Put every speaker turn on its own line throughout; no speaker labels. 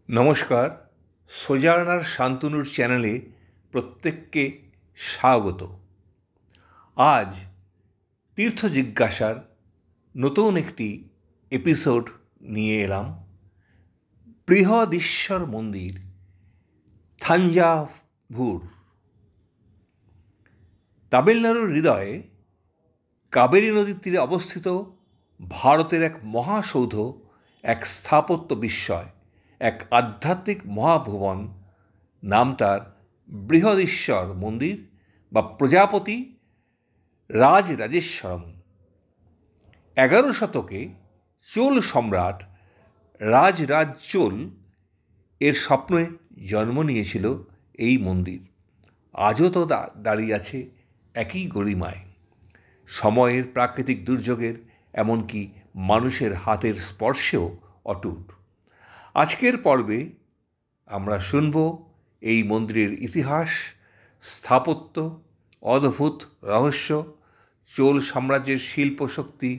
নমস্কার, সোজানার শান্তনুর চ্যানেলে প্রত্যেককে স্বাগত। আজ তীর্থ জিজ্ঞাসার নতুন একটি এপিসোড নিয়ে এলাম। বৃহদীশ্বর মন্দির, থাঞ্জাভুর। তামিলনাড়ুর হৃদয়ে কাবেরী নদীর তীরে অবস্থিত ভারতের এক মহাসৌধ, এক স্থাপত্য বিস্ময়, এক আধ্যাত্মিক মহাভুবন। নাম তার বৃহদীশ্বর মন্দির বা প্রজাপতি রাজরাজেশ্বরম। 11 শতকে চোল সম্রাট রাজরাজ চোল এর স্বপ্নে জন্ম নিয়েছিল এই মন্দির। আজও তো দাঁড়িয়ে আছে একই গরিমায়। সময়ের প্রাকৃতিক দুর্যোগের, এমনকি মানুষের হাতের স্পর্শেও অটুট। আজকের পর্বে আমরা শুনব এই মন্দিরের ইতিহাস, স্থাপত্য, অদ্ভুত রহস্য, চোল সাম্রাজ্যের শিল্পশক্তি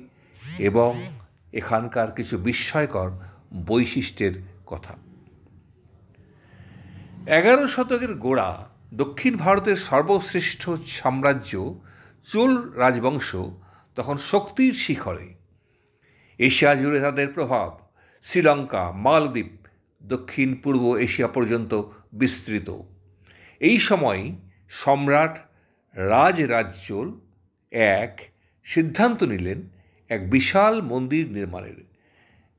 এবং এখানকার কিছু বিস্ময়কর বৈশিষ্ট্যের কথা। 11 শতকের গোড়া দক্ষিণ ভারতের সর্বশ্রেষ্ঠ সাম্রাজ্য চোল রাজবংশ তখন শক্তির শিখরে। এশিয়া জুড়ে তাদের প্রভাব শ্রীলঙ্কা, মালদ্বীপ, দক্ষিণ পূর্ব এশিয়া পর্যন্ত বিস্তৃত। এই সময় সম্রাট রাজরাজ চোল এক সিদ্ধান্ত নিলেন এক বিশাল মন্দির নির্মাণের,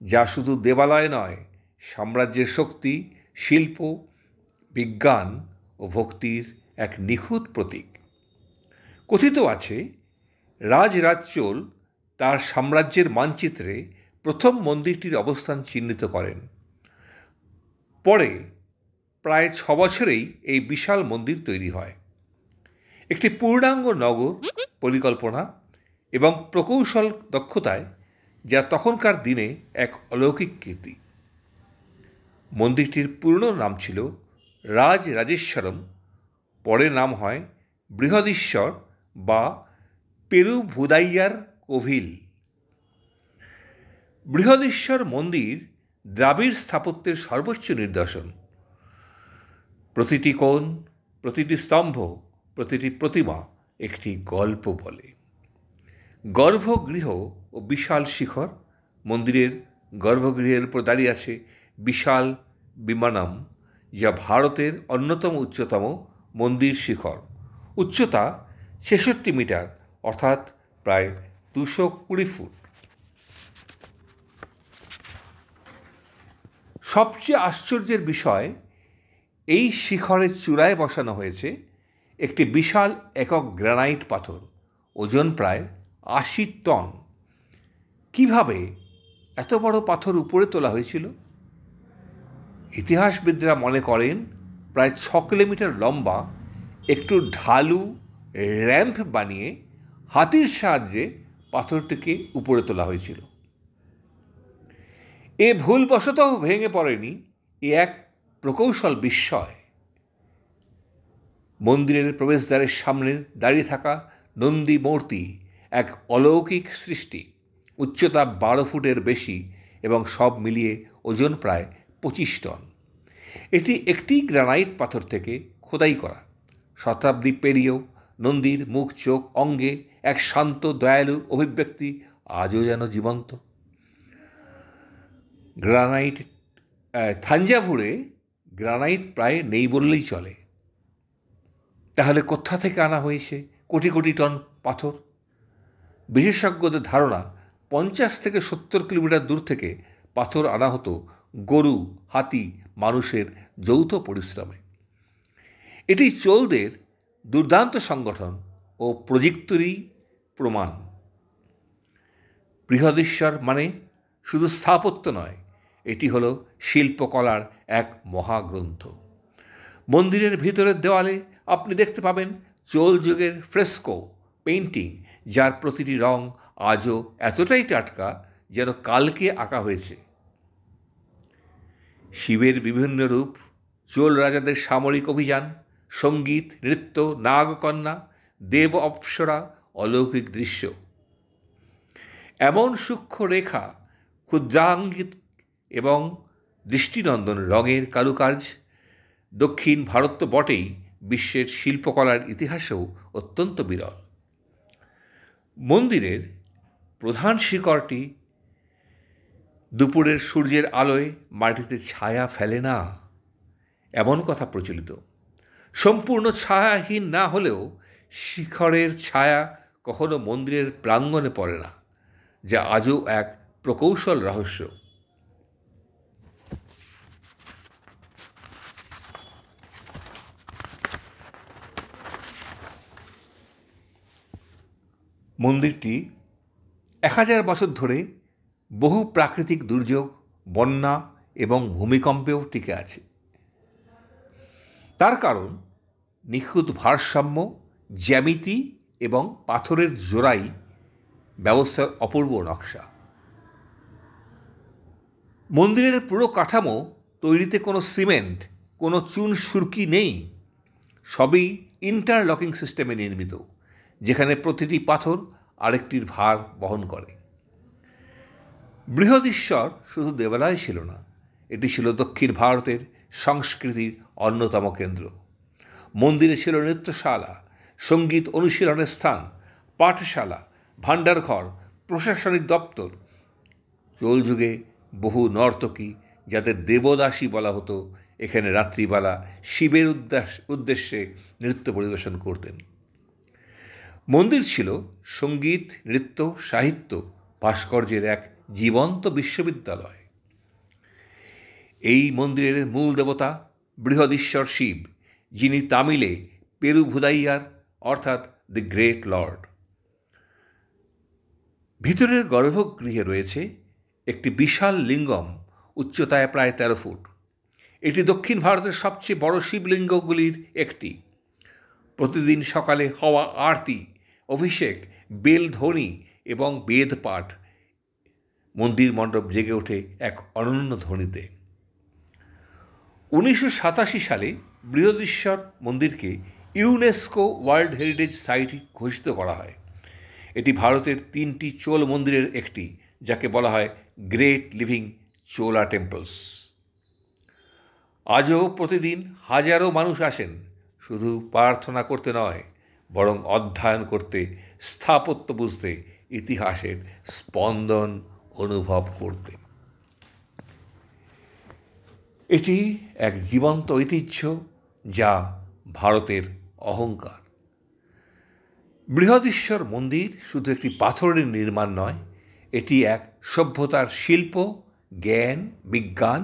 যা শুধু দেবালয় নয়, সাম্রাজ্যের শক্তি, শিল্প, বিজ্ঞান ও ভক্তির এক নিখুঁত প্রতীক। কথিত আছে রাজরাজ চোল তার সাম্রাজ্যের মানচিত্রে প্রথম মন্দিরটির অবস্থান চিহ্নিত করেন। পরে প্রায় 6 বছরেই এই বিশাল মন্দির তৈরি হয়। একটি পূর্ণাঙ্গ নগর পরিকল্পনা এবং প্রকৌশল দক্ষতায়, যা তখনকার দিনে এক অলৌকিক কীর্তি। মন্দিরটির পুরনো নাম ছিল রাজরাজেশ্বরম, পরে নাম হয় বৃহদীশ্বর বা পেরুভুদাইয়ার কোভিল। বৃহদীশ্বর মন্দির দ্রাবিড় স্থাপত্যের সর্বোচ্চ নিদর্শন। প্রতিটি কোণ, প্রতিটি স্তম্ভ, প্রতিটি প্রতিমা একটি গল্প বলে। গর্ভগৃহ ও বিশাল শিখর। মন্দিরের গর্ভগৃহের উপর দাঁড়িয়ে আছে বিশাল বিমানম, যা ভারতের অন্যতম উচ্চতম মন্দির শিখর। উচ্চতা 66 মিটার, অর্থাৎ প্রায় 220 ফুট। সবচেয়ে আশ্চর্যের বিষয়, এই শিখরের চূড়ায় বসানো হয়েছে একটি বিশাল একক গ্রানাইট পাথর, ওজন প্রায় 80 টন। কিভাবে এত বড় পাথর উপরে তোলা হয়েছিল? ইতিহাসবিদরা মনে করেন প্রায় 6 কিলোমিটার লম্বা একটু ঢালু র্যাম্প বানিয়ে হাতির সাহায্যে পাথরটিকে উপরে তোলা হয়েছিল। এ ভুলবশত ভেঙে পড়েনি, এ এক প্রকৌশল বিস্ময়। মন্দিরের প্রবেশদ্বারের সামনে দাঁড়িয়ে থাকা নন্দী মূর্তি এক অলৌকিক সৃষ্টি। উচ্চতা 12 ফুটের বেশি এবং সব মিলিয়ে ওজন প্রায় 25 টন। এটি একটি গ্রানাইট পাথর থেকে খোদাই করা। শতাব্দী পেরিয়েও নন্দীর মুখ, চোখ, অঙ্গে এক শান্ত দয়ালু অভিব্যক্তি আজও যেন জীবন্ত। গ্রানাইট থাঞ্জাভুরে গ্রানাইট প্রায় নেই বললেই চলে। তাহলে কোথা থেকে আনা হয়েছে কোটি কোটি টন পাথর? বিশেষজ্ঞদের ধারণা 50 থেকে 70 কিলোমিটার দূর থেকে পাথর আনা হতো গরু, হাতি, মানুষের যৌথ পরিশ্রমে। এটি চোলদের দুর্দান্ত সংগঠন ও প্রযুক্তিরই প্রমাণ। বৃহদীশ্বর মানে শুধু স্থাপত্য নয়, এটি হলো শিল্পকলার এক মহাগ্রন্থ। মন্দিরের ভিতরের দেওয়ালে আপনি দেখতে পাবেন চোল যুগের ফ্রেস্কো পেইন্টিং, যার প্রতিটি রং আজও এতটাই টাটকা যেন কালকে আঁকা হয়েছে। শিবের বিভিন্ন রূপ, চোল রাজাদের সামরিক অভিযান, সঙ্গীত, নৃত্য, নাগকন্যা, দেব অপ্সরা, অলৌকিক দৃশ্য। এমন সূক্ষ্ম রেখা, ক্ষুদ্রাঙ্গিত এবং দৃষ্টিনন্দন রঙের কারুকাজ। দক্ষিণ ভারত তো বটেই, বিশ্বের শিল্পকলার ইতিহাসেও অত্যন্ত বিরল। মন্দিরের প্রধান শিখরটি দুপুরের সূর্যের আলোয় মাটিতে ছায়া ফেলে না, এমন কথা প্রচলিত। সম্পূর্ণ ছায়াহীন না হলেও শিখরের ছায়া কখনো মন্দিরের প্রাঙ্গণে পড়ে না, যা আজও এক প্রকৌশল রহস্য। মন্দিরটি 1000 বছর ধরে বহু প্রাকৃতিক দুর্যোগ, বন্যা এবং ভূমিকম্পেও টিকে আছে। তার কারণ নিখুঁত ভারসাম্য, জ্যামিতি এবং পাথরের জোড়াই ব্যবস্থার অপূর্ব নকশা। মন্দিরের পুরো কাঠামো তৈরিতে কোনো সিমেন্ট, কোনো চুন সুরকি নেই। সবই ইন্টারলকিং সিস্টেমে নির্মিত, যেখানে প্রতিটি পাথর আরেকটির ভার বহন করে। বৃহদীশ্বর শুধু দেবালয় ছিল না, এটি ছিল দক্ষিণ ভারতের সংস্কৃতির অন্যতম কেন্দ্র। মন্দিরে ছিল নৃত্যশালা, সঙ্গীত অনুশীলনের স্থান, পাঠশালা, ভাণ্ডারঘর, প্রশাসনিক দপ্তর। চোল যুগে বহু নর্তকী, যাদের দেবদাসী বলা হতো, এখানে রাত্রিবেলা শিবের উদ্দেশ্যে নৃত্য পরিবেশন করতেন। মন্দির ছিল সঙ্গীত, নৃত্য, সাহিত্য, ভাস্কর্যের এক জীবন্ত বিশ্ববিদ্যালয়। এই মন্দিরের মূল দেবতা বৃহদীশ্বর শিব, যিনি তামিলে পেরুভুদাইয়ার অর্থাৎ দ্য গ্রেট লর্ড। ভিতরের গর্ভগৃহে রয়েছে একটি বিশাল লিঙ্গম, উচ্চতায় প্রায় 13 ফুট। এটি দক্ষিণ ভারতের সবচেয়ে বড় শিবলিঙ্গগুলির একটি। প্রতিদিন সকালে হওয়া আরতি, অভিষেক, বেলধ্বনি এবং বেদ পাঠ, মন্দির মণ্ডপ জেগে ওঠে এক অনন্য ধ্বনিতে। 1987 সালে বৃহদীশ্বর মন্দিরকে ইউনেস্কো ওয়ার্ল্ড হেরিটেজ সাইট ঘোষিত করা হয়। এটি ভারতের 3টি চোল মন্দিরের একটি, যাকে বলা হয় গ্রেট লিভিং চোলা টেম্পলস। আজও প্রতিদিন হাজারো মানুষ আসেন, শুধু প্রার্থনা করতে নয়, বরং অধ্যয়ন করতে, স্থাপত্য বুঝতে, ইতিহাসের স্পন্দন অনুভব করতে। এটি এক জীবন্ত ঐতিহ্য, যা ভারতের অহংকার। বৃহদীশ্বর মন্দির শুধু একটি পাথরের নির্মাণ নয়, এটি এক সভ্যতার শিল্প, জ্ঞান, বিজ্ঞান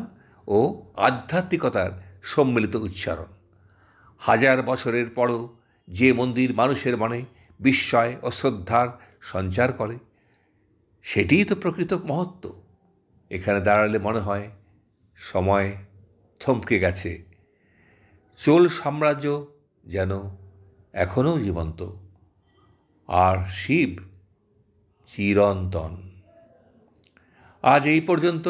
ও আধ্যাত্মিকতার সম্মিলিত উচ্চারণ। 1000 বছরের পরও যে মন্দির মানুষের মনে বিস্ময় ও শ্রদ্ধার সঞ্চার করে, সেটিই তো প্রকৃত মহত্ব। এখানে দাঁড়ালে মনে হয় সময় থমকে গেছে, চোল সাম্রাজ্য যেন এখনও জীবন্ত, আর শিব চিরন্তন। আজ এই পর্যন্ত।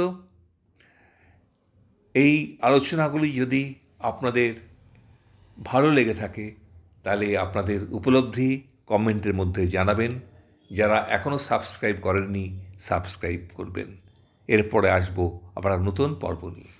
এই আলোচনাগুলি যদি আপনাদের ভালো লেগে থাকে, তাহলে আপনাদের উপলব্ধি কমেন্টের মধ্যে জানাবেন। যারা এখনও সাবস্ক্রাইব করেননি, সাবস্ক্রাইব করবেন। এরপরে আসবো আবার নতুন পর্ব নিয়ে।